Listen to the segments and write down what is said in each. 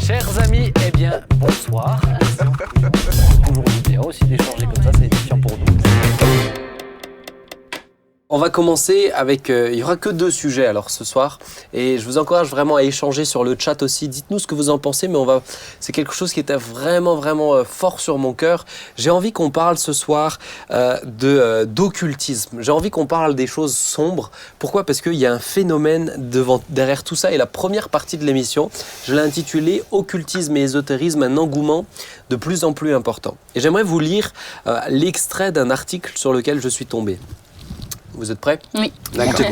Chers amis, eh bien, bonsoir. Toujours bien aussi d'échanger comme ça, c'est édifiant pour nous. On va commencer avec, il n'y aura que 2 sujets alors ce soir et je vous encourage vraiment à échanger sur le chat aussi, dites-nous ce que vous en pensez mais c'est quelque chose qui était vraiment fort sur mon cœur. J'ai envie qu'on parle ce soir d'occultisme, j'ai envie qu'on parle des choses sombres. Pourquoi ? Parce qu'il y a un phénomène derrière tout ça et la première partie de l'émission, je l'ai intitulée « Occultisme et ésotérisme, un engouement de plus en plus important ». Et j'aimerais vous lire l'extrait d'un article sur lequel je suis tombé. Vous êtes prêts ? Oui. D'accord.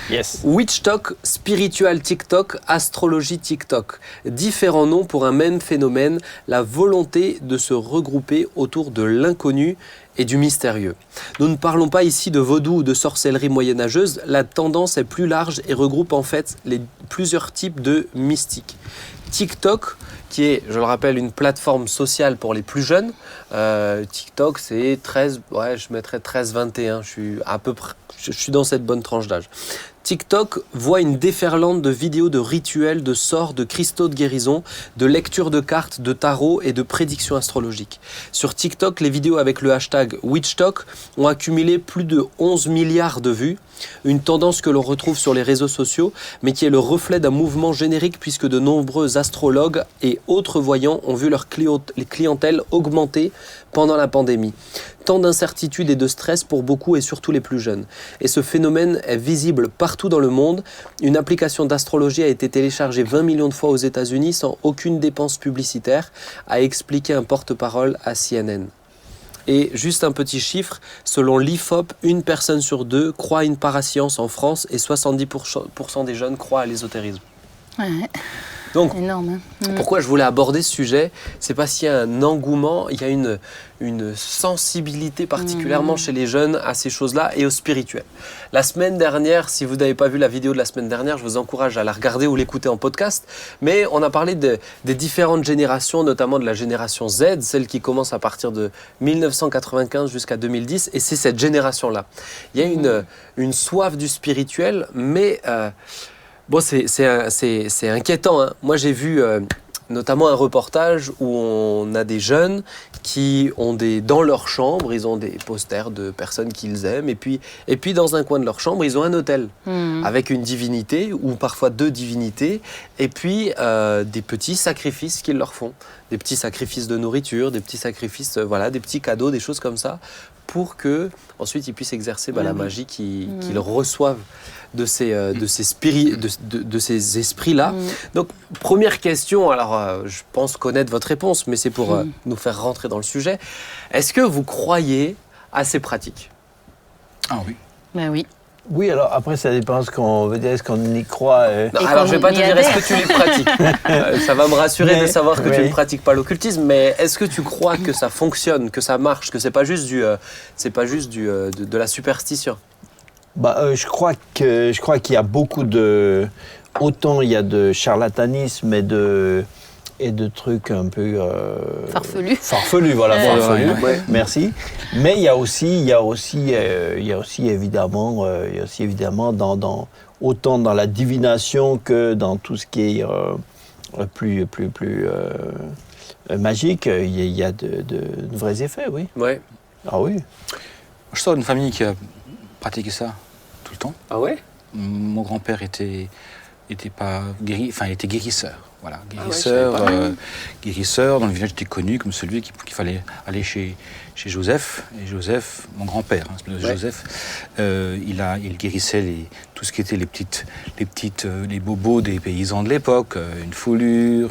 Yes. Witch Talk, Spiritual TikTok, Astrologie TikTok. Différents noms pour un même phénomène, la volonté de se regrouper autour de l'inconnu et du mystérieux. Nous ne parlons pas ici de vaudou ou de sorcellerie moyenâgeuse, la tendance est plus large et regroupe en fait plusieurs types de mystiques. TikTok, qui est, je le rappelle, une plateforme sociale pour les plus jeunes. TikTok, c'est 13, je mettrais 13-21, je suis dans cette bonne tranche d'âge. TikTok voit une déferlante de vidéos de rituels, de sorts, de cristaux de guérison, de lecture de cartes, de tarot et de prédictions astrologiques. Sur TikTok, les vidéos avec le hashtag WitchTalk ont accumulé plus de 11 milliards de vues, une tendance que l'on retrouve sur les réseaux sociaux, mais qui est le reflet d'un mouvement générique puisque de nombreux astrologues et autres voyants ont vu leur clientèle augmenter pendant la pandémie. Tant d'incertitudes et de stress pour beaucoup et surtout les plus jeunes. Et ce phénomène est visible partout dans le monde. Une application d'astrologie a été téléchargée 20 millions de fois aux États-Unis sans aucune dépense publicitaire, a expliqué un porte-parole à CNN. Et juste un petit chiffre, selon l'IFOP, 1 personne sur 2 croit à une parascience en France et 70% des jeunes croient à l'ésotérisme. Ouais. Donc, énorme. Pourquoi je voulais aborder ce sujet, c'est parce qu'il y a un engouement, il y a une sensibilité particulièrement chez les jeunes à ces choses-là et au spirituel. La semaine dernière, si vous n'avez pas vu la vidéo de la semaine dernière, je vous encourage à la regarder ou l'écouter en podcast, mais on a parlé des différentes générations, notamment de la génération Z, celle qui commence à partir de 1995 jusqu'à 2010, et c'est cette génération-là. Il y a une soif du spirituel, mais... Bon, c'est inquiétant, hein. Moi, j'ai vu notamment un reportage où on a des jeunes qui ont dans leur chambre, ils ont des posters de personnes qu'ils aiment. Et puis dans un coin de leur chambre, ils ont un autel avec une divinité ou parfois 2 divinités. Et puis, des petits sacrifices qu'ils leur font. Des petits sacrifices de nourriture, des petits sacrifices, des petits cadeaux, des choses comme ça, pour que ensuite ils puissent exercer la magie qu'ils reçoivent de ces esprits-là. Donc, première question, alors je pense connaître votre réponse, mais c'est pour nous faire rentrer dans le sujet. Est-ce que vous croyez à ces pratiques ? Ah oui. Ben oui. Oui, alors après, ça dépend ce qu'on veut dire, est-ce qu'on y croit. Non, alors, je ne vais pas te dire est-ce que tu les pratiques. Ça va me rassurer de savoir que tu ne pratiques pas l'occultisme, mais est-ce que tu crois que ça fonctionne, que ça marche, que c'est pas juste de la superstition ? Je crois qu'il y a beaucoup de... Autant il y a de charlatanisme et de trucs un peu... Farfelus, voilà. Ouais. Merci. Mais il y a aussi évidemment autant dans la divination que dans tout ce qui est plus magique, il y a de vrais effets, oui. Ouais. Ah oui. Je sors d'une famille qui a pratiqué ça tout le temps. Ah ouais ? Mon grand-père était guérisseur. Voilà, guérisseur dans le village était connu comme celui qu'il fallait aller chez Joseph. Et Joseph, mon grand-père, Joseph, il guérissait tout ce qui était les bobos des paysans de l'époque, une foulure,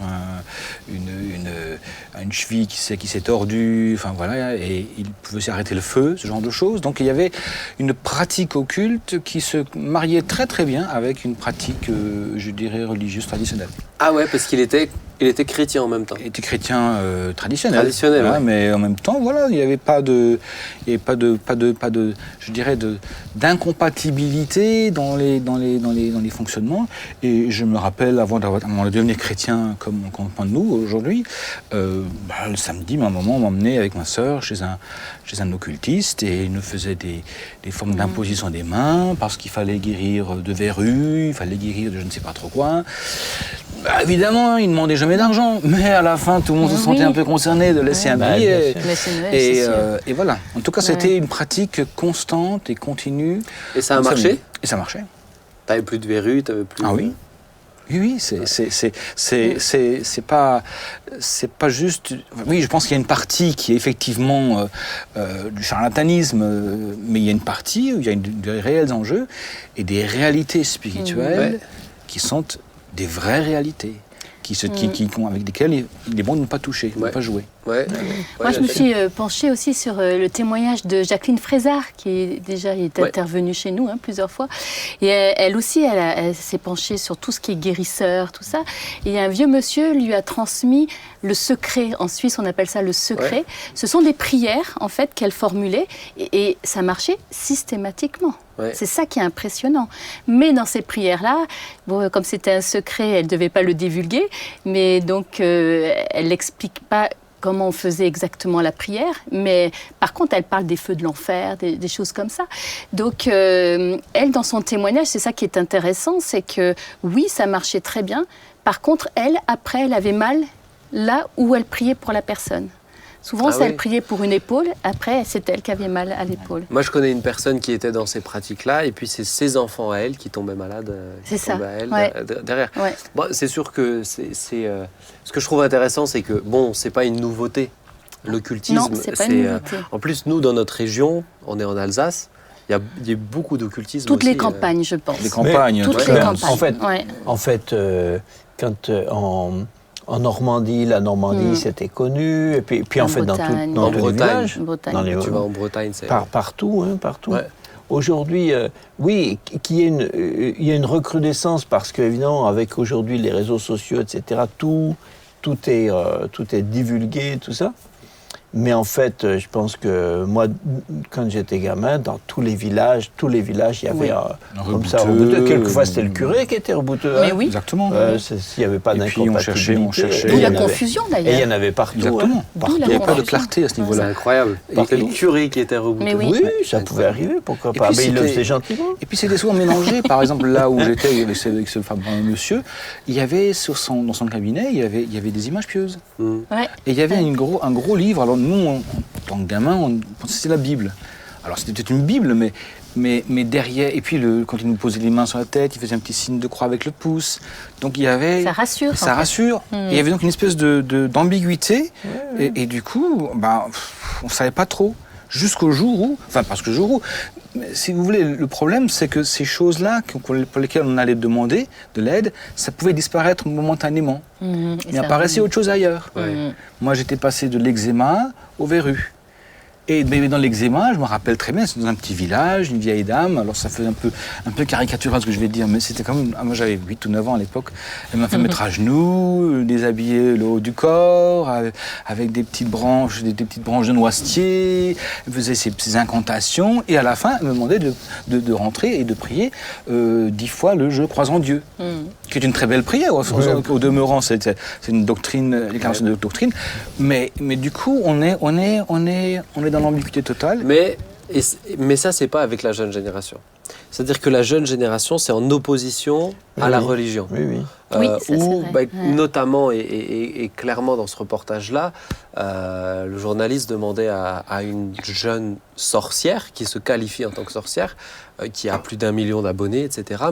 une cheville qui s'est tordue, enfin voilà, et il pouvait s'arrêter le feu, ce genre de choses. Donc il y avait une pratique occulte qui se mariait très très bien avec une pratique, je dirais, religieuse traditionnelle. Ah ouais, parce qu'il était chrétien en même temps. Il était chrétien traditionnel. Traditionnel, ouais. Mais en même temps, voilà, il n'y avait pas de, je dirais, d'incompatibilité dans les fonctionnements. Et je me rappelle, avant de devenir chrétien comme nous aujourd'hui, le samedi, ma maman m'emmenait avec ma sœur chez un occultiste et il nous faisait des formes d'imposition des mains parce qu'il fallait guérir de verrues, il fallait guérir de je ne sais pas trop quoi. Bah, évidemment, ils ne demandaient jamais d'argent, mais à la fin, tout le monde se sentait un peu concerné de laisser un billet. Et voilà. En tout cas, c'était une pratique constante et continue. Et ça a marché ? Et ça marchait. T'avais plus de verrues, t'avais plus... Ah oui. Oui, c'est pas juste. Oui, je pense qu'il y a une partie qui est effectivement du charlatanisme, mais il y a une partie où il y a des réels enjeux et des réalités spirituelles qui sont des vraies réalités, avec desquelles il est bon de ne pas toucher, de ne pas jouer. Moi, je me suis penchée aussi sur le témoignage de Jacqueline Frézard, qui est intervenue chez nous plusieurs fois. Et elle aussi, elle s'est penchée sur tout ce qui est guérisseur, tout ça. Et un vieux monsieur lui a transmis le secret. En Suisse, on appelle ça le secret. Ce sont des prières, en fait, qu'elle formulait. Et ça marchait systématiquement. C'est ça qui est impressionnant. Mais dans ces prières-là, bon, comme c'était un secret, elle ne devait pas le divulguer. Mais donc, elle n'explique pas comment on faisait exactement la prière, mais par contre, elle parle des feux de l'enfer, des choses comme ça. Donc, elle, dans son témoignage, c'est ça qui est intéressant, c'est que oui, ça marchait très bien. Par contre, elle, après, elle avait mal là où elle priait pour la personne. Souvent, elle priait pour une épaule, après, c'est elle qui avait mal à l'épaule. Moi, je connais une personne qui était dans ces pratiques-là, et puis c'est ses enfants à elle qui tombaient malades, derrière. Bon, c'est sûr que ce que je trouve intéressant, c'est que, bon, c'est pas une nouveauté. L'occultisme, non, c'est pas une nouveauté. En plus, nous, dans notre région, on est en Alsace, il y a beaucoup d'occultisme. Toutes aussi, les campagnes, je pense. Les campagnes. Toutes les campagnes. En fait, quand en Normandie, la Normandie, c'était connu. Et puis en fait, dans tous les villages. Tu vas en Bretagne, c'est... Partout. Ouais. Aujourd'hui, oui, il y a une recrudescence parce qu'évidemment, avec aujourd'hui les réseaux sociaux, etc., tout est divulgué, tout ça. Mais en fait, je pense que moi, quand j'étais gamin, dans tous les villages, il y avait comme ça, rebouteux. Quelquefois, c'était le curé qui était rebouteux. Mais oui. Exactement. S'il n'y avait pas d'incompatibilité. On cherchait. D'où la confusion, d'ailleurs. Et il y en avait partout. Exactement. Il n'y avait pas de clarté à ce niveau-là. C'est incroyable. C'était le curé qui était rebouteux. Mais oui, ça pouvait arriver, pourquoi pas. Mais il le faisait gentiment. Et puis c'était souvent mélangé. Par exemple, là où j'étais avec ce fameux monsieur, il y avait dans son cabinet, il y avait des images pieuses. Et il y avait un gros livre. Alors nous, en tant que gamin, on pensait que c'était la Bible. Alors c'était peut-être une Bible, mais derrière, et puis quand il nous posait les mains sur la tête, il faisait un petit signe de croix avec le pouce. Donc il y avait... Ça rassure. Ça rassure. Et il y avait donc une espèce d'ambiguïté. Et du coup, on ne savait pas trop. Jusqu'au jour où... Enfin, parce que le jour où... Si vous voulez, le problème, c'est que ces choses-là, pour lesquelles on allait demander de l'aide, ça pouvait disparaître momentanément. Il apparaissait autre chose ailleurs. Moi, j'étais passé de l'eczéma aux verrues. Et dans l'eczéma, je me rappelle très bien, c'est dans un petit village, une vieille dame, alors ça fait un peu caricatural ce que je vais dire, mais c'était quand même... Moi j'avais 8 ou 9 ans à l'époque, elle m'a fait mettre à genoux, déshabiller le haut du corps, avec des petites branches de noisetier, elle faisait ses incantations, et à la fin, elle me demandait de rentrer et de prier 10 fois le « Je crois en Dieu », qui est une très belle prière, au demeurant, c'est une doctrine, l'incarnation de doctrine, mais du coup, on est dans l'ambiguïté totale. Mais ça, c'est pas avec la jeune génération. C'est-à-dire que la jeune génération, c'est en opposition à la religion. Notamment et clairement dans ce reportage-là, le journaliste demandait à une jeune sorcière, qui se qualifie en tant que sorcière, qui a plus d'1 million d'abonnés, etc.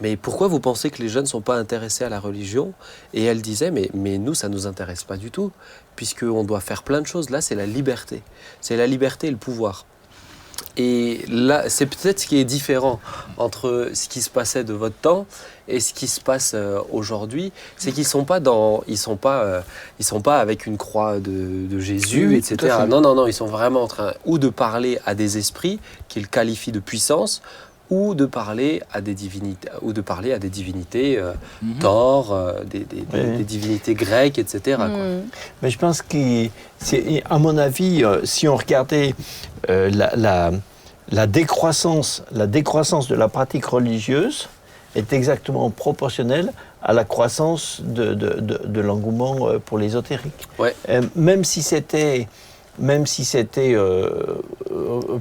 Mais pourquoi vous pensez que les jeunes ne sont pas intéressés à la religion ? Et elle disait, mais nous, ça ne nous intéresse pas du tout, puisqu'on doit faire plein de choses. Là, c'est la liberté. C'est la liberté et le pouvoir. Et là, c'est peut-être ce qui est différent entre ce qui se passait de votre temps et ce qui se passe aujourd'hui. C'est qu'ils sont pas avec une croix de Jésus, etc. Non, ils sont vraiment en train ou de parler à des esprits qu'ils qualifient de puissance, ou de parler à des divinités, Thor, des divinités grecques, etc. Quoi. Mais je pense qu'à mon avis, si on regardait la décroissance de la pratique religieuse est exactement proportionnelle à la croissance de l'engouement pour l'ésotérique. Même si c'était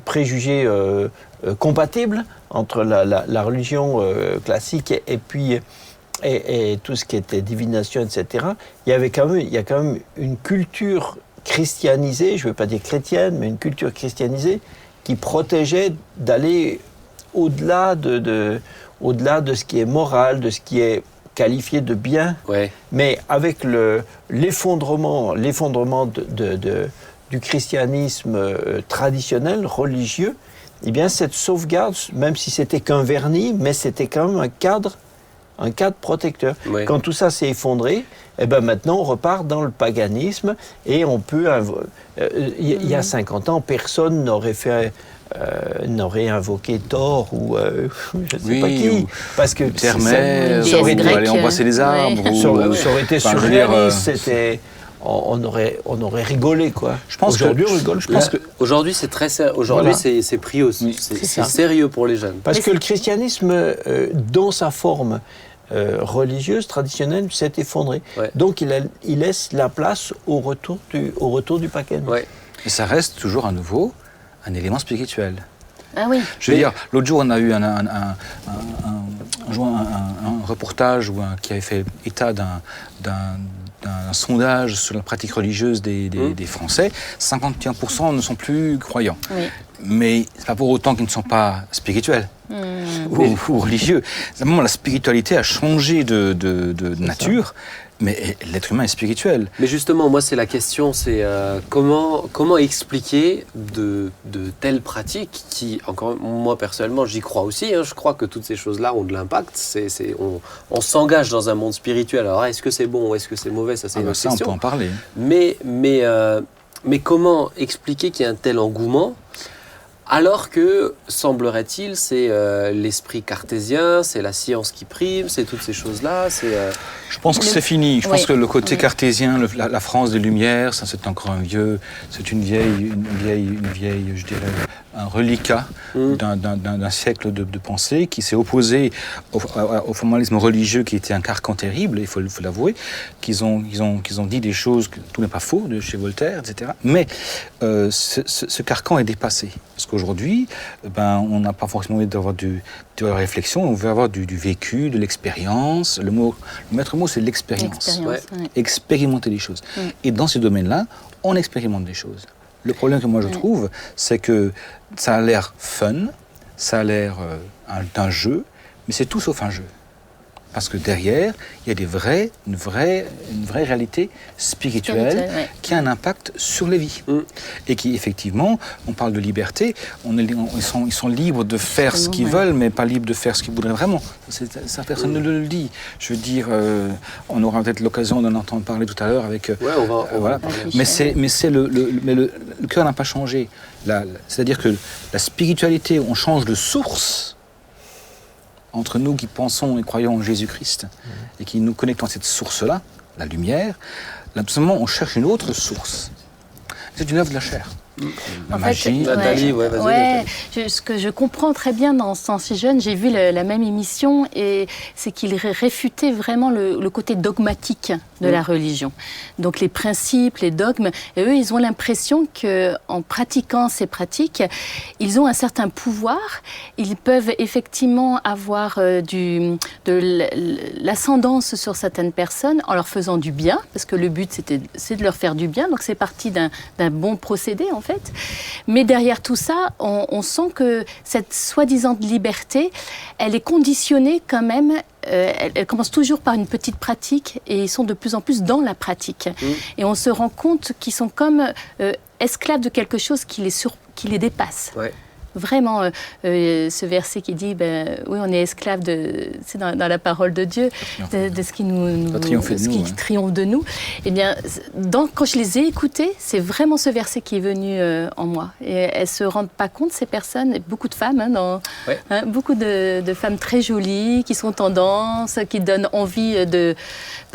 préjugé compatible entre la religion classique et puis et tout ce qui était divination, etc., il y a quand même une culture christianisée, je ne veux pas dire chrétienne, mais une culture christianisée qui protégeait d'aller au-delà de ce qui est moral, de ce qui est qualifié de bien. Ouais. Mais avec l'effondrement du christianisme traditionnel, religieux, eh bien cette sauvegarde, même si c'était qu'un vernis, mais c'était quand même un cadre protecteur. Ouais. Quand tout ça s'est effondré, eh ben maintenant on repart dans le paganisme et on peut... Il y a 50 ans, personne n'aurait invoqué Thor ou je ne sais pas qui, parce que ça aurait été aller embrasser les arbres. Ouais. Ça aurait été surréaliste, c'était... On aurait rigolé, quoi. Aujourd'hui, on rigole. Aujourd'hui, c'est très sérieux. Aujourd'hui, c'est pris aussi. C'est sérieux pour les jeunes. Parce que le christianisme, dans sa forme religieuse, traditionnelle, s'est effondré. Ouais. Donc, il laisse la place au retour du paganisme. Ouais. Et ça reste toujours à nouveau un élément spirituel. Ah oui. Je veux dire, l'autre jour, on a eu un reportage qui avait fait état d'un sondage sur la pratique religieuse des Français. 51% ne sont plus croyants. Oui. Mais c'est pas pour autant qu'ils ne sont pas spirituels ou religieux. Simplement, la spiritualité a changé de nature. Mais l'être humain est spirituel. Mais justement, moi, c'est la question, c'est comment expliquer de telles pratiques qui, encore moi, personnellement, j'y crois aussi. Hein, je crois que toutes ces choses-là ont de l'impact. On s'engage dans un monde spirituel. Alors, est-ce que c'est bon ou est-ce que c'est mauvais? Ça, c'est une autre question. On peut en parler. Mais comment expliquer qu'il y a un tel engouement alors que, semblerait-il, c'est l'esprit cartésien, c'est la science qui prime, c'est toutes ces choses-là. Je pense que c'est fini. Je pense que le côté cartésien, la France des Lumières, ça c'est encore c'est une vieille, je dirais, un reliquat d'un siècle de pensée qui s'est opposé au formalisme religieux qui était un carcan terrible, il faut l'avouer, qu'ils ont dit des choses, que tout n'est pas faux, de chez Voltaire, etc. Mais ce carcan est dépassé. Parce qu'aujourd'hui, on n'a pas forcément envie d'avoir de la réflexion, on veut avoir du vécu, de l'expérience. Le maître mot, c'est l'expérience. Expérimenter les choses. Et dans ces domaines-là, on expérimente des choses. Le problème que moi je trouve, c'est que ça a l'air fun, ça a l'air d'un jeu, mais c'est tout sauf un jeu. Parce que derrière, il y a une vraie réalité spirituelle qui a un impact sur les vies. Et qui, effectivement, on parle de liberté, ils sont libres de faire ce qu'ils veulent, mais pas libres de faire ce qu'ils voudraient vraiment. Ça, personne ne le dit. Je veux dire, on aura peut-être l'occasion d'en entendre parler tout à l'heure avec... on va mais le cœur n'a pas changé. C'est-à-dire que la spiritualité, on change de source. Entre nous qui pensons et croyons en Jésus-Christ et qui nous connectons à cette source-là, la lumière, là, tout simplement, on cherche une autre source. C'est une œuvre de la chair. La magie. Nathalie, ce que je comprends très bien dans ce temps si jeune, j'ai vu la même émission et c'est qu'il réfutait vraiment le côté dogmatique de la religion. Donc les principes, les dogmes, et eux, ils ont l'impression qu'en pratiquant ces pratiques, ils ont un certain pouvoir, ils peuvent effectivement avoir de l'ascendance sur certaines personnes en leur faisant du bien, parce que le but c'est de leur faire du bien, donc c'est parti d'un bon procédé en fait. Mais derrière tout ça, on sent que cette soi-disant liberté, elle est conditionnée quand même. Elle commence toujours par une petite pratique et ils sont de plus en plus dans la pratique. Et on se rend compte qu'ils sont comme esclaves de quelque chose qui les dépasse. Ouais. Vraiment, ce verset qui dit, oui, on est esclaves c'est dans la parole de Dieu, de ce qui triomphe de nous. Eh bien, quand je les ai écoutés, c'est vraiment ce verset qui est venu en moi. Et elles se rendent pas compte, ces personnes, beaucoup de femmes, beaucoup de femmes très jolies, qui sont tendances, qui donnent envie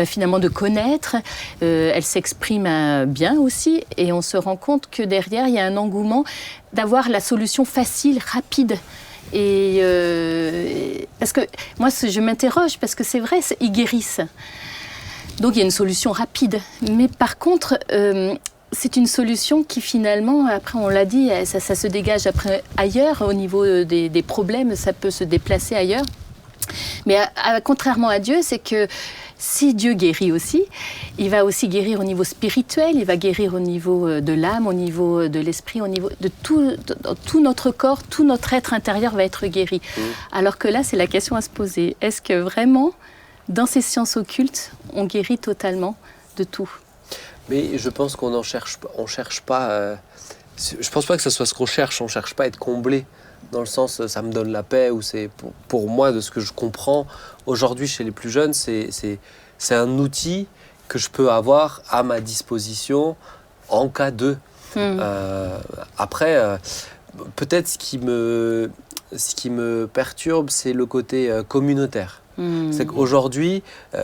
finalement de connaître. Elles s'expriment bien aussi, et on se rend compte que derrière, il y a un engouement d'avoir la solution facile, rapide. Et parce que moi, je m'interroge, parce que c'est vrai, ils guérissent. Donc il y a une solution rapide. Mais par contre, c'est une solution qui finalement, après on l'a dit, ça se dégage après ailleurs, au niveau des problèmes, ça peut se déplacer ailleurs. Mais contrairement à Dieu, c'est que si Dieu guérit aussi, il va aussi guérir au niveau spirituel, il va guérir au niveau de l'âme, au niveau de l'esprit, au niveau de tout notre corps, tout notre être intérieur va être guéri. Alors que là, c'est la question à se poser. Est-ce que vraiment, dans ces sciences occultes, on guérit totalement de tout? Mais je pense qu'on cherche pas. Je pense pas que ce soit ce qu'on cherche. On cherche pas à être comblé. Dans le sens, ça me donne la paix, ou c'est pour moi, de ce que je comprends aujourd'hui chez les plus jeunes, c'est un outil que je peux avoir à ma disposition en cas de. Après, peut-être ce qui me perturbe, c'est le côté communautaire. C'est qu'aujourd'hui,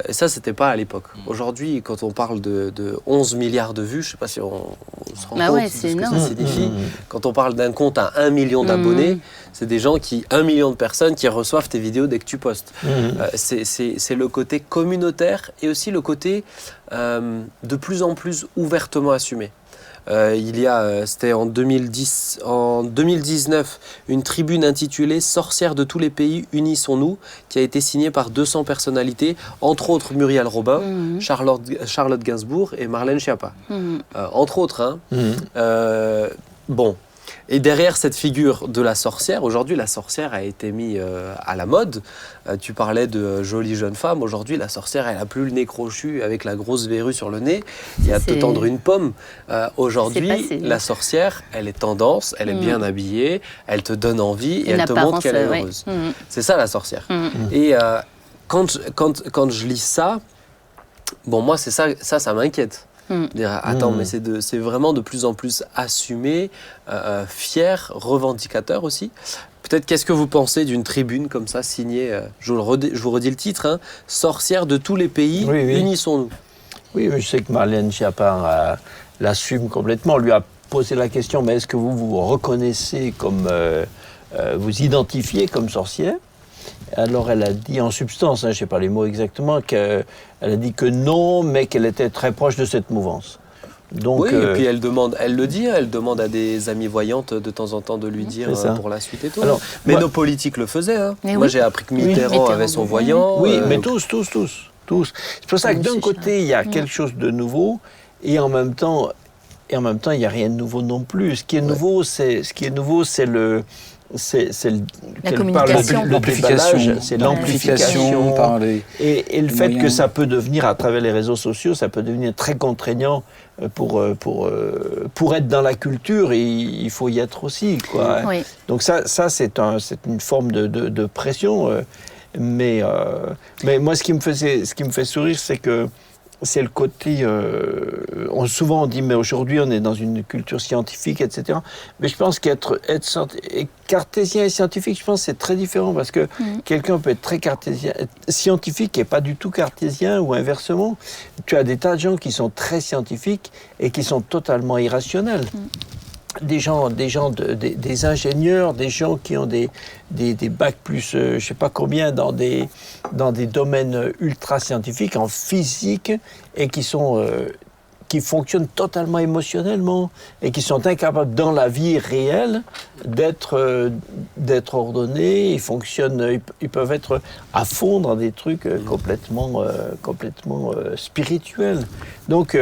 ça c'était pas à l'époque. Aujourd'hui, quand on parle de 11 milliards de vues, je sais pas si on se rend compte de ce que ça signifie. Quand on parle d'un compte à 1 million d'abonnés, c'est des gens 1 million de personnes qui reçoivent tes vidéos dès que tu postes. C'est le côté communautaire et aussi le côté de plus en plus ouvertement assumé. C'était en 2019, une tribune intitulée « Sorcières de tous les pays, unissons-nous » qui a été signée par 200 personnalités, entre autres Muriel Robin, Charlotte Gainsbourg et Marlène Schiappa. Entre autres. Bon. Et derrière cette figure de la sorcière, aujourd'hui la sorcière a été mise à la mode. Tu parlais de jolie jeune femme. Aujourd'hui, la sorcière, elle n'a plus le nez crochu avec la grosse verrue sur le nez. Il y a te tendre une pomme. Aujourd'hui, la sorcière, elle est tendance, elle est bien habillée, elle te donne envie et elle te montre qu'elle est heureuse. C'est ça la sorcière. Et quand je lis ça, bon, moi, ça m'inquiète. Attends, mais c'est vraiment de plus en plus assumé, fier, revendicateur aussi. Peut-être, qu'est-ce que vous pensez d'une tribune comme ça, signée, je vous redis le titre, Sorcières de tous les pays, unissons-nous. Oui, mais je sais que Marlène Schiappa l'assume complètement. On lui a posé la question, mais est-ce que vous vous reconnaissez comme, vous identifiez comme sorcière? Alors elle a dit en substance, je ne sais pas les mots exactement, elle a dit que non, mais qu'elle était très proche de cette mouvance. Donc, oui, et puis elle demande à des amies voyantes de temps en temps de lui dire pour la suite et tout. Alors, mais nos politiques le faisaient. Moi j'ai appris que Mitterrand avait son voyant. Oui, mais tous. C'est pour ça que d'un côté il y a quelque chose de nouveau et en même temps il n'y a rien de nouveau non plus. Ce qui est nouveau, c'est le... la communication, l'amplification, c'est l'amplification par les et le fait que ça peut devenir, à travers les réseaux sociaux, ça peut devenir très contraignant pour être dans la culture, et il faut y être aussi, quoi. Oui. Donc ça c'est une forme de pression, mais moi ce qui me fait sourire, c'est que c'est le côté... souvent on dit, mais aujourd'hui on est dans une culture scientifique, etc. Mais je pense qu'être cartésien et scientifique, je pense que c'est très différent, parce que quelqu'un peut être très cartésien, scientifique et pas du tout cartésien, ou inversement. Tu as des tas de gens qui sont très scientifiques et qui sont totalement irrationnels. Des ingénieurs, des gens qui ont des bacs plus, je ne sais pas combien, dans des domaines ultra scientifiques, en physique, et qui fonctionnent totalement émotionnellement, et qui sont incapables dans la vie réelle d'être ordonnés. Ils peuvent être à fond dans des trucs complètement spirituels. Donc,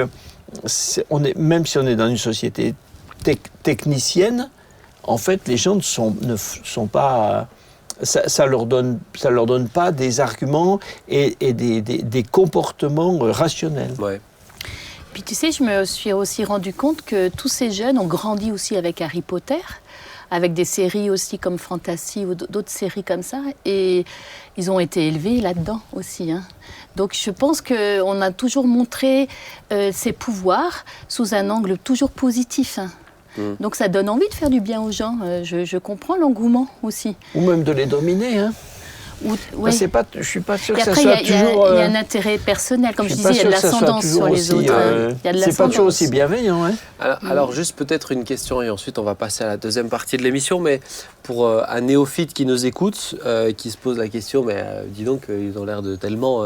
même si on est dans une société technicienne, en fait, les gens ne sont pas... Ça leur donne pas des arguments et des comportements rationnels. Ouais. Puis tu sais, je me suis aussi rendu compte que tous ces jeunes ont grandi aussi avec Harry Potter, avec des séries aussi comme Fantasy ou d'autres séries comme ça, et ils ont été élevés là-dedans aussi. Donc je pense qu'on a toujours montré ses pouvoirs sous un angle toujours positif. Donc ça donne envie de faire du bien aux gens. Je comprends l'engouement aussi. Ou même de les dominer. Ouais. Je ne suis pas sûr que ça après, soit toujours... il y a un intérêt personnel. Comme je disais, il y a de l'ascendance sur les autres. C'est pas toujours aussi bienveillant. Alors juste peut-être une question, et ensuite on va passer à la deuxième partie de l'émission, mais pour un néophyte qui nous écoute, qui se pose la question, mais dis donc, ils ont l'air de tellement...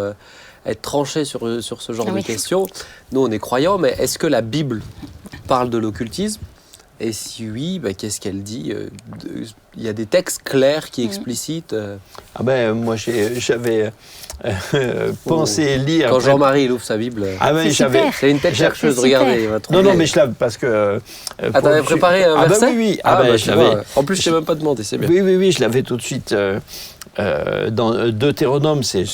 être tranchés sur ce genre de questions. Nous, on est croyants, mais est-ce que la Bible parle de l'occultisme ? Et si oui, qu'est-ce qu'elle dit? Il y a des textes clairs qui explicitent. Ah ben, moi, j'avais pensé lire... Quand Jean-Marie il ouvre sa Bible... Ah ben, c'est une tête chercheuse, regardez. Il va trouver. Non, mais je l'avais, parce que... t'avais préparé un verset? Oui. Je l'avais. En plus, je t'ai même pas demandé, c'est bien. Oui, je l'avais tout de suite... dans Deutéronome, c'est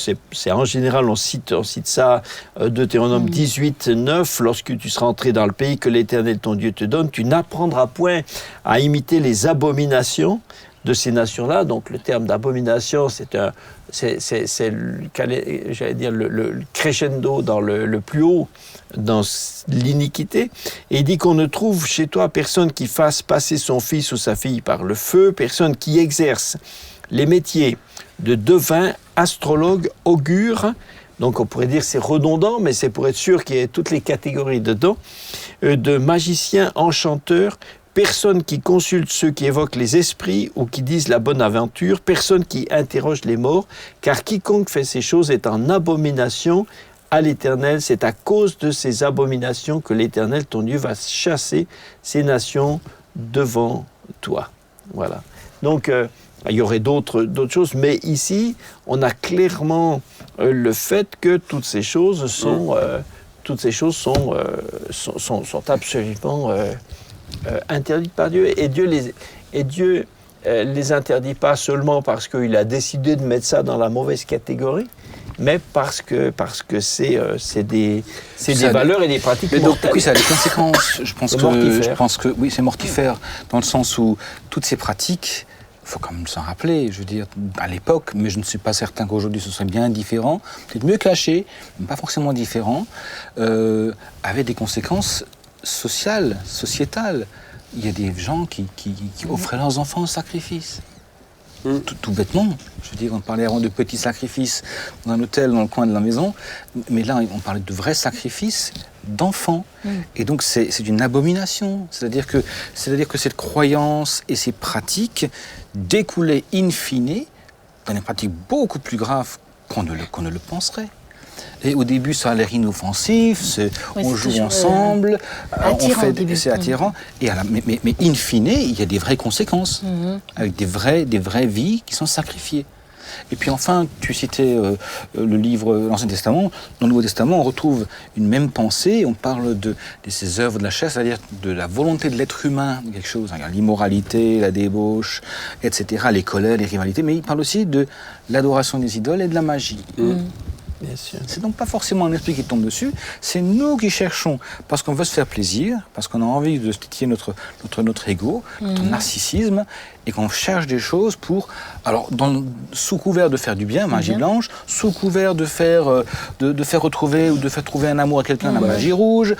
en général, on cite ça, Deutéronome 18, 9, lorsque tu seras entré dans le pays que l'Éternel ton Dieu te donne, tu n'apprendras point à imiter les abominations de ces nations-là. Donc le terme d'abomination, j'allais dire, le crescendo dans le plus haut, dans l'iniquité. Et il dit qu'on ne trouve chez toi personne qui fasse passer son fils ou sa fille par le feu, personne qui exerce les métiers de devin, astrologue, augure, donc on pourrait dire c'est redondant, mais c'est pour être sûr qu'il y ait toutes les catégories dedans, de magicien, enchanteur, personne qui consulte ceux qui évoquent les esprits ou qui disent la bonne aventure, personne qui interroge les morts, car quiconque fait ces choses est en abomination à l'Éternel. C'est à cause de ces abominations que l'Éternel, ton Dieu, va chasser ces nations devant toi. Voilà. Donc, il y aurait d'autres choses, mais ici, on a clairement le fait que toutes ces choses sont absolument interdites par Dieu. Et Dieu les interdit pas seulement parce qu'il a décidé de mettre ça dans la mauvaise catégorie, mais parce que c'est des valeurs et des pratiques mortelles. Oui, ça a des conséquences. Je pense que oui, c'est mortifère, dans le sens où toutes ces pratiques, il faut quand même s'en rappeler, je veux dire, à l'époque, mais je ne suis pas certain qu'aujourd'hui ce serait bien différent, peut-être mieux caché, mais pas forcément différent, avait des conséquences sociales, sociétales. Il y a des gens qui offraient leurs enfants en sacrifice. Tout bêtement. Je veux dire, on parlait avant de petits sacrifices dans un hôtel dans le coin de la maison, mais là, on parlait de vrais sacrifices d'enfants. Et donc, c'est une abomination. C'est-à-dire que cette croyance et ces pratiques découlaient in fine dans des pratiques beaucoup plus graves qu'on ne le penserait. Et au début, ça a l'air inoffensif, on joue ensemble, c'est attirant. Et mais in fine, il y a des vraies conséquences, avec des vraies vies qui sont sacrifiées. Et puis enfin, tu citais le livre l'Ancien Testament. Dans le Nouveau Testament, on retrouve une même pensée. On parle de ces œuvres de la chair, c'est-à-dire de la volonté de l'être humain, quelque chose. L'immoralité, la débauche, etc., les colères, les rivalités. Mais il parle aussi de l'adoration des idoles et de la magie. Bien sûr. C'est donc pas forcément un esprit qui tombe dessus, c'est nous qui cherchons, parce qu'on veut se faire plaisir, parce qu'on a envie de titiller notre ego, notre narcissisme, et qu'on cherche des choses pour, alors sous couvert de faire du bien, magie blanche, sous couvert de faire retrouver ou de faire trouver un amour à quelqu'un, la magie rouge.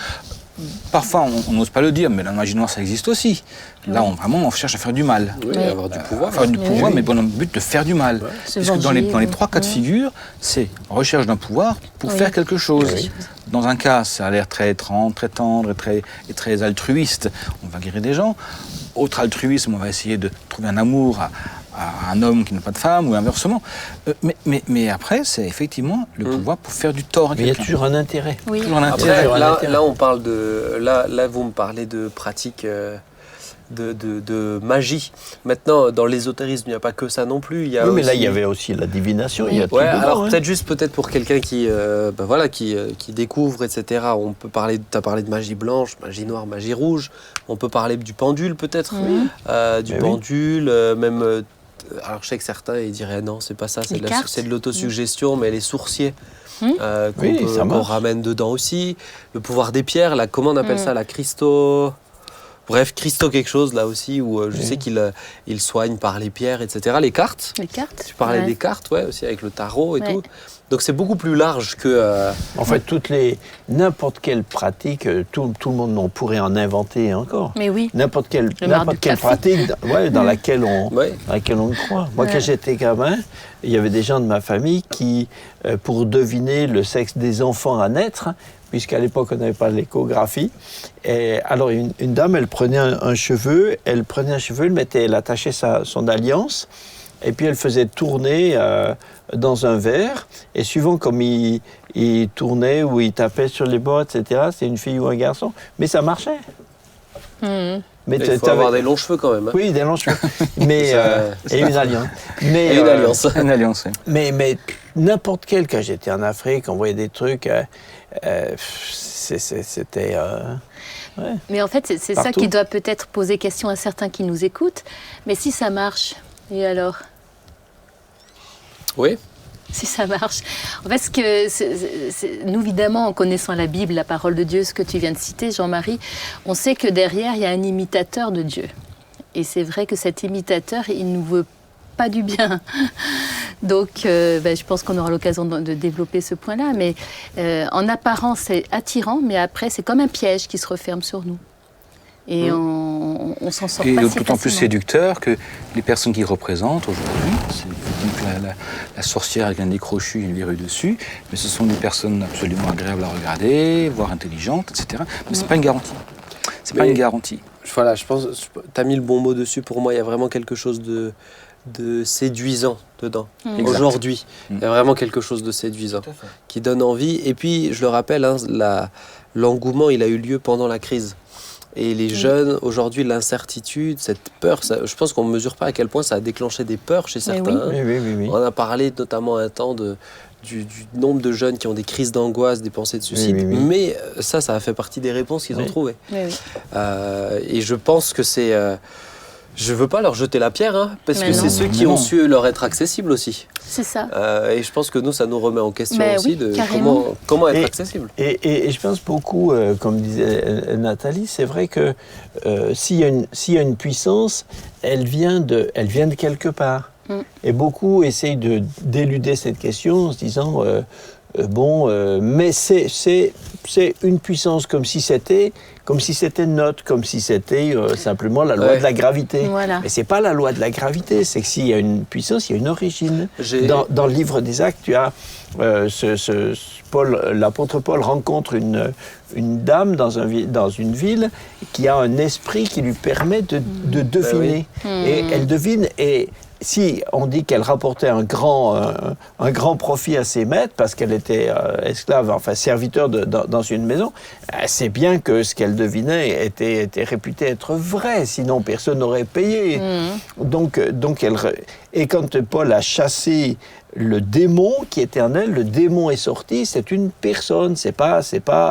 Parfois, on n'ose pas le dire, mais la magie noire, ça existe aussi. Là, on cherche à faire du mal. Oui, avoir du pouvoir. Faire du pouvoir, mais dans le but de faire du mal. Parce que dans les trois cas de figure, c'est recherche d'un pouvoir pour faire quelque chose. Dans un cas, ça a l'air très tendre et très altruiste. On va guérir des gens. Autre altruisme, on va essayer de trouver un amour à un homme qui n'a pas de femme, ou inversement. Mais après, c'est effectivement le pouvoir pour faire du tort à quelqu'un. Mais il y a toujours un intérêt. Oui. Toujours un Après, intérêt. là, on parle de... Là, vous me parlez de pratiques de magie. Maintenant, dans l'ésotérisme, il n'y a pas que ça non plus. Il y a mais là, il y avait aussi la divination. Il y a tout alors dedans, peut-être pour quelqu'un qui découvre, etc. On peut parler, tu as parlé de magie blanche, magie noire, magie rouge. On peut parler du pendule, peut-être. Du pendule, même... alors, je sais que certains ils diraient non, c'est pas ça, c'est de l'autosuggestion, mais les sourciers qu'on ramène dedans aussi. Le pouvoir des pierres, comment on appelle ça, la Christo... Bref, Christo quelque chose là aussi, où je sais qu'il soigne par les pierres, etc. Les cartes. Tu parlais des cartes, aussi avec le tarot et tout. Donc c'est beaucoup plus large que... En fait, n'importe quelle pratique, tout le monde pourrait en inventer encore. Mais oui. N'importe quelle pratique dans laquelle on croit. Moi, quand j'étais gamin, il y avait des gens de ma famille qui, pour deviner le sexe des enfants à naître, puisqu'à l'époque, on n'avait pas l'échographie. Et alors, une dame, elle prenait un cheveu, elle attachait son alliance, et puis elle faisait tourner dans un verre, et suivant comme il tournait ou il tapait sur les bords, etc., c'est une fille ou un garçon, mais ça marchait. Mais il faut avoir des longs cheveux quand même. Hein. Oui, des longs cheveux. Mais, et une alliance. Et une alliance. Une alliance, oui. Mais n'importe quel, quand j'étais en Afrique, on voyait des trucs, c'était... ouais. Mais en fait, c'est ça qui doit peut-être poser question à certains qui nous écoutent. Mais si ça marche, et alors ? Oui. Si ça marche. En fait, nous, évidemment, en connaissant la Bible, la parole de Dieu, ce que tu viens de citer, Jean-Marie, on sait que derrière, il y a un imitateur de Dieu. Et c'est vrai que cet imitateur, il ne nous veut pas du bien. Donc, je pense qu'on aura l'occasion de développer ce point-là. Mais en apparence, c'est attirant, mais après, c'est comme un piège qui se referme sur nous. Et on s'en sort pas si facilement. Et d'autant plus séducteur que les personnes qui représentent aujourd'hui, c'est donc la sorcière avec un nez crochu et une verrue dessus, mais ce sont des personnes absolument agréables à regarder, voire intelligentes, etc. Mais c'est pas une garantie. C'est pas une garantie. Voilà, je pense, tu as mis le bon mot dessus. Pour moi, il y a vraiment quelque chose de séduisant dedans. Aujourd'hui, il y a vraiment quelque chose de séduisant qui donne envie. Et puis, je le rappelle, hein, l'engouement, il a eu lieu pendant la crise. Et les jeunes, aujourd'hui, l'incertitude, cette peur, je pense qu'on ne mesure pas à quel point ça a déclenché des peurs chez certains. Oui. On a parlé notamment un temps du nombre de jeunes qui ont des crises d'angoisse, des pensées de suicide. Oui. Mais ça a fait partie des réponses qu'ils ont trouvées. Et je pense que c'est... je ne veux pas leur jeter la pierre, hein, parce que c'est ceux qui ont su leur être accessibles aussi. C'est ça. Et je pense que nous, ça nous remet en question aussi de comment être accessible. Et je pense beaucoup, comme disait Nathalie, c'est vrai que s'il y a une puissance, elle vient de quelque part. Et beaucoup essayent d'éluder cette question en se disant... mais c'est une puissance comme si c'était neutre, comme si c'était simplement la loi de la gravité. Voilà. Mais c'est pas la loi de la gravité, c'est que s'il y a une puissance, il y a une origine. Dans le livre des Actes, tu as l'apôtre Paul rencontre une dame dans une ville qui a un esprit qui lui permet de deviner. Et elle devine et si on dit qu'elle rapportait un grand profit à ses maîtres parce qu'elle était esclave, enfin serviteur dans une maison, c'est bien que ce qu'elle devinait était réputé être vrai, sinon personne n'aurait payé. Donc et quand Paul a chassé le démon qui était en elle, le démon est sorti, c'est une personne, c'est pas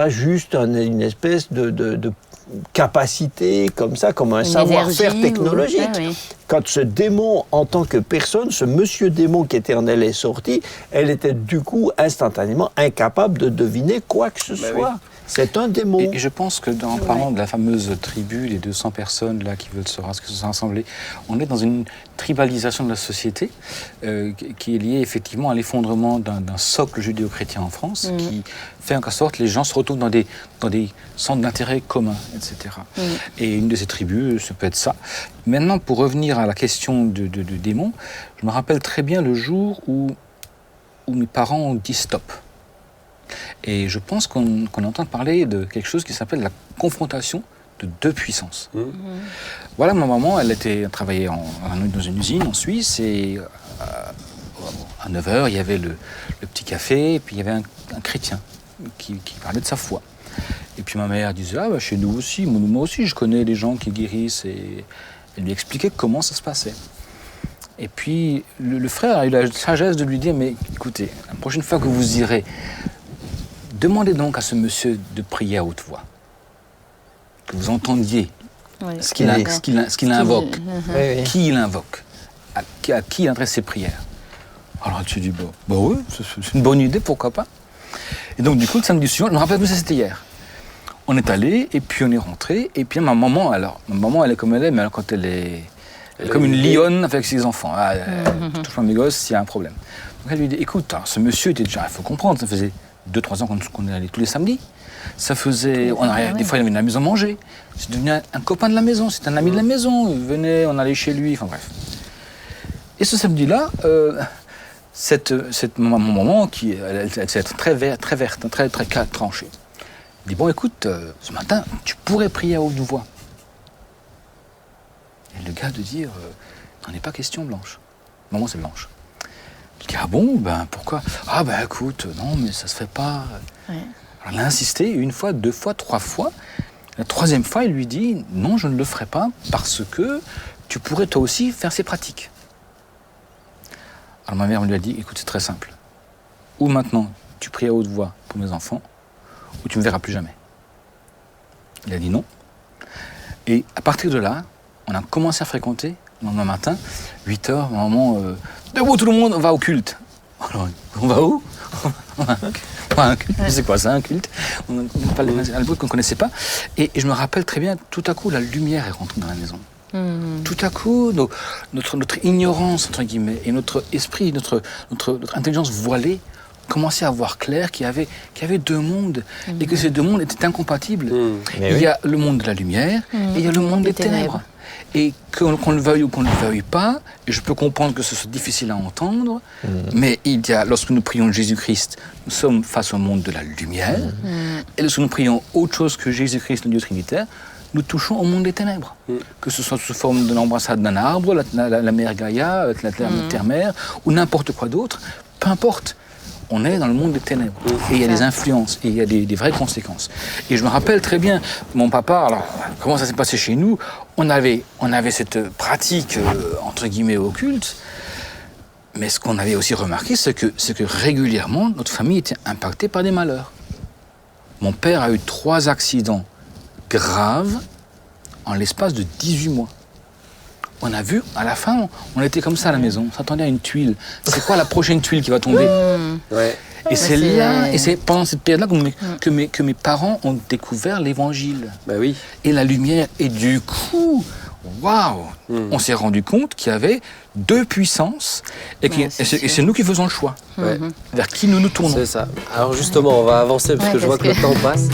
juste une espèce de capacité comme ça, comme un savoir-faire technologique. Quand ce démon, en tant que personne, ce monsieur démon qui était en elle est sorti, elle était du coup instantanément incapable de deviner quoi que ce soit. C'est un démon. Et je pense que en parlant de la fameuse tribu, les 200 personnes là qui veulent se rassembler, on est dans une tribalisation de la société qui est liée effectivement à l'effondrement d'un socle judéo-chrétien en France, qui fait en sorte que les gens se retrouvent dans des centres d'intérêt communs, etc. Et une de ces tribus, ça peut être ça. Maintenant, pour revenir à la question de démons, je me rappelle très bien le jour où mes parents ont dit stop. Et je pense qu'on est en train de parler de quelque chose qui s'appelle la confrontation de deux puissances. Voilà, ma maman, elle travaillait dans une usine en Suisse et à 9h, il y avait le petit café et puis il y avait un chrétien qui parlait de sa foi. Et puis ma mère disait, chez nous aussi, moi aussi, je connais des gens qui guérissent et elle lui expliquait comment ça se passait. Et puis le frère a eu la sagesse de lui dire, mais écoutez, la prochaine fois que vous irez, demandez donc à ce monsieur de prier à haute voix, que vous entendiez ce qu'il invoque, qui il invoque, à qui il adresse ses prières. Alors tu dis, oui, c'est une bonne idée, pourquoi pas. Et donc du coup, le samedi suivant, je me rappelle plus, c'était hier. On est allé, et puis on est rentré, et puis ma maman, elle est comme elle est, mais alors quand elle est comme une lionne avec ses enfants. Je touche pas mes gosses s'il y a un problème. Donc elle lui dit, écoute, ce monsieur était déjà, il faut comprendre, ça faisait 2-3 ans qu'on est allé tous les samedis. Ça faisait... Des fois, il avait une maison à manger. C'est devenu un copain de la maison, c'était un ami de la maison. Il venait, on allait chez lui, enfin bref. Et ce samedi-là, ma maman, elle s'est très verte, très tranchée, dit, bon, écoute, ce matin, tu pourrais prier à haute voix. Et le gars de dire, n'en est pas question, Blanche. Maman, c'est Blanche. Je dis, ah bon, pourquoi ? Écoute, non, mais ça se fait pas. Alors, elle a insisté 1 fois, 2 fois, 3 fois. La troisième fois, il lui dit « Non, je ne le ferai pas parce que tu pourrais toi aussi faire ces pratiques. » Alors ma mère lui a dit « Écoute, c'est très simple. Ou maintenant, tu pries à haute voix pour mes enfants, ou tu ne me verras plus jamais. » Il a dit non. Et à partir de là, on a commencé à fréquenter, le lendemain matin, 8 heures, maman, debout tout le monde, on va au culte. Alors, on va où? On va à un culte. C'est quoi ça, un culte? On pas les qu'on ne connaissait pas. Et je me rappelle très bien, tout à coup, la lumière est rentrée dans la maison. Tout à coup, notre ignorance, entre guillemets, et notre esprit, notre intelligence voilée, commençait à voir clair qu'il y avait deux mondes et que ces deux mondes étaient incompatibles. Il y a le monde de la lumière et il y a le monde des ténèbres. Et qu'on le veuille ou qu'on ne le veuille pas, et je peux comprendre que ce soit difficile à entendre, mais lorsque nous prions Jésus-Christ, nous sommes face au monde de la lumière, et lorsque nous prions autre chose que Jésus-Christ, le Dieu Trinitaire, nous touchons au monde des ténèbres. Que ce soit sous forme de l'embrassade d'un arbre, la mère Gaïa, la terre-mère, ou n'importe quoi d'autre, peu importe. On est dans le monde des ténèbres. Et il y a des influences, et il y a des vraies conséquences. Et je me rappelle très bien, mon papa, alors, comment ça s'est passé chez nous? On avait cette pratique, entre guillemets, occulte. Mais ce qu'on avait aussi remarqué, c'est que régulièrement, notre famille était impactée par des malheurs. Mon père a eu 3 accidents graves en l'espace de 18 mois. On a vu, à la fin, on était comme ça à la maison, on s'attendait à une tuile. C'est quoi la prochaine tuile qui va tomber? Et c'est là, et c'est pendant cette période-là que mes parents ont découvert l'Évangile. Oui. Et la lumière. Et du coup, waouh, on s'est rendu compte qu'il y avait 2 puissances et c'est nous qui faisons le choix. Vers qui nous nous tournons. C'est ça. Alors justement, on va avancer parce que je vois que le temps passe.